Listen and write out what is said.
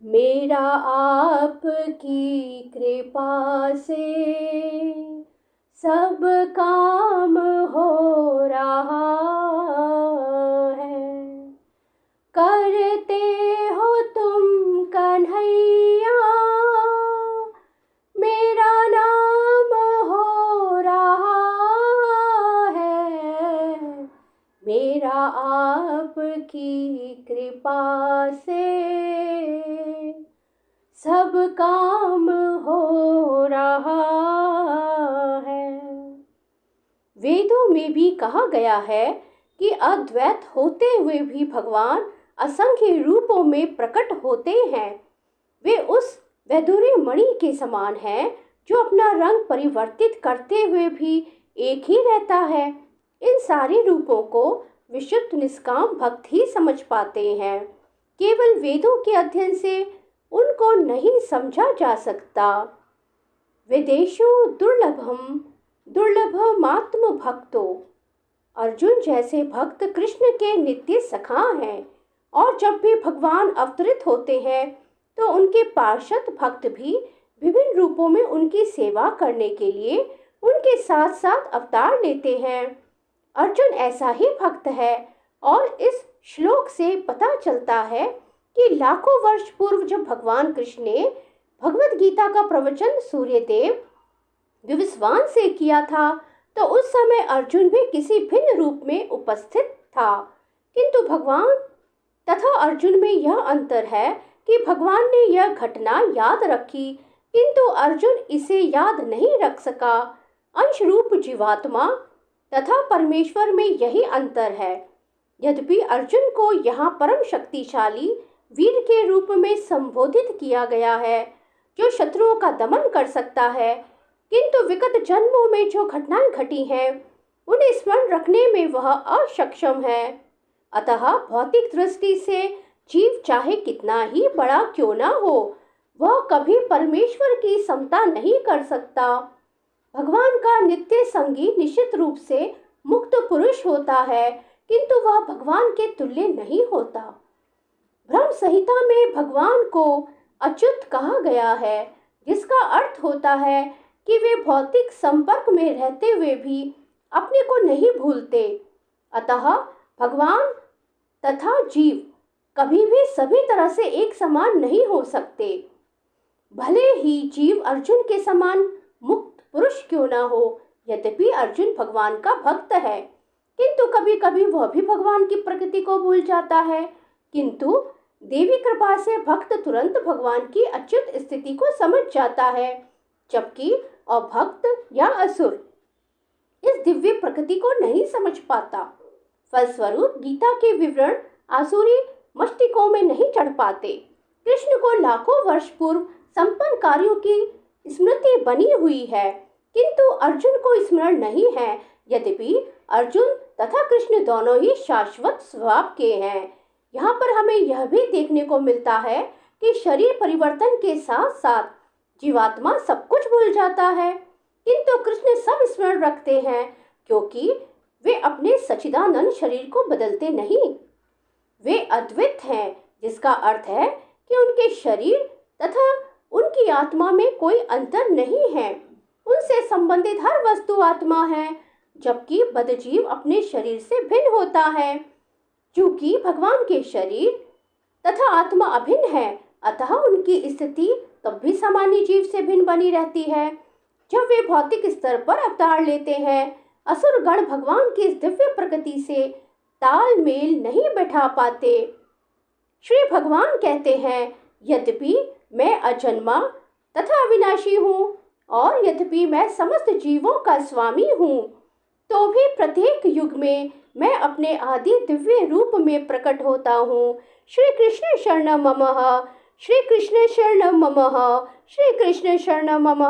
मेरा आपकी कृपा से सब काम हो रहा है। करते हो तुम कन्हैया, मेरा नाम हो रहा है। मेरा आपकी कृपा से सब काम हो रहा है। वेदों में भी कहा गया है कि अद्वैत होते हुए भी भगवान असंख्य रूपों में प्रकट होते हैं। वे उस वैदुर्य मणि के समान हैं जो अपना रंग परिवर्तित करते हुए भी एक ही रहता है। इन सारे रूपों को विशुद्ध निष्काम भक्त ही समझ पाते हैं। केवल वेदों के अध्ययन से उनको नहीं समझा जा सकता। वेदेषु दुर्लभम दुर्लभमात्म भक्तो। अर्जुन जैसे भक्त कृष्ण के नित्य सखा हैं और जब भी भगवान अवतरित होते हैं तो उनके पार्षद भक्त भी विभिन्न रूपों में उनकी सेवा करने के लिए उनके साथ साथ अवतार लेते हैं। अर्जुन ऐसा ही भक्त है और इस श्लोक से पता चलता है कि लाखों वर्ष पूर्व जब भगवान कृष्ण ने भगवद गीता का प्रवचन सूर्यदेव विवस्वान से किया था तो उस समय अर्जुन भी किसी भिन्न रूप में उपस्थित था। किंतु भगवान तथा अर्जुन में यह अंतर है कि भगवान ने यह घटना याद रखी किंतु अर्जुन इसे याद नहीं रख सका। अंश रूप जीवात्मा तथा परमेश्वर में यही अंतर है। यद्यपि अर्जुन को यहाँ परम शक्तिशाली वीर के रूप में संबोधित किया गया है जो शत्रुओं का दमन कर सकता है, किंतु विगत जन्मों में जो घटनाएं घटी हैं उन्हें स्मरण रखने में वह असक्षम है। अतः भौतिक दृष्टि से जीव चाहे कितना ही बड़ा क्यों ना हो, वह कभी परमेश्वर की समता नहीं कर सकता। भगवान का नित्य संगी निश्चित रूप से मुक्त पुरुष होता है किंतु वह भगवान के तुल्य नहीं होता। ब्रह्म संहिता में भगवान को अच्युत कहा गया है, जिसका अर्थ होता है कि वे भौतिक संपर्क में रहते हुए भी अपने को नहीं भूलते। अतः भगवान तथा जीव कभी भी सभी तरह से एक समान नहीं हो सकते। भले ही जीव अर्जुन के समान मुक्त पुरुष क्यों ना हो, यद्यपि अर्जुन भगवान का भक्त है, किंतु कभी कभी वह भी भगवान की प्रकृति को भूल जाता है। किंतु देवी कृपा से भक्त तुरंत भगवान की अच्युत स्थिति को समझ जाता है, जबकि अभक्त या असुर इस दिव्य प्रकृति को नहीं समझ पाता। फलस्वरूप गीता के विवरण आसुरी मस्तिष्कों में नहीं चढ़ पाते। कृष्ण को लाखों वर्ष पूर्व संपन्न कार्यों की स्मृति बनी हुई है, किंतु अर्जुन को स्मरण नहीं है। यद्यपि अर्जुन तथा कृष्ण दोनों ही शाश्वत स्वभाव के हैं। यहाँ पर हमें यह भी देखने को मिलता है कि शरीर परिवर्तन के साथ साथ जीवात्मा सब कुछ भूल जाता है, किंतु कृष्ण सब स्मरण रखते हैं क्योंकि वे अपने सच्चिदानंद शरीर को बदलते नहीं। वे अद्वित हैं, जिसका अर्थ है कि उनके शरीर तथा उनकी आत्मा में कोई अंतर नहीं है। उनसे संबंधित हर वस्तु आत्मा है, जबकि बद्धजीव अपने शरीर से भिन्न होता है। चूंकि भगवान के शरीर तथा आत्मा अभिन्न है, अतः उनकी स्थिति तब भी सामान्य जीव से भिन्न बनी रहती है। जब वे भौतिक स्तर पर अवतार लेते हैं, असुर गण भगवान की इस दिव्य प्रकृति से तालमेल नहीं बैठा पाते। श्री भगवान कहते हैं, यद्यपि मैं अजन्मा तथा अविनाशी हूँ और यद्यपि मैं समस्त जीवों का स्वामी हूँ, तो भी प्रत्येक युग में मैं अपने आदि दिव्य रूप में प्रकट होता हूँ। श्री कृष्ण शरणं मम, श्री कृष्ण शरणं मम, श्री कृष्ण शरणं मम।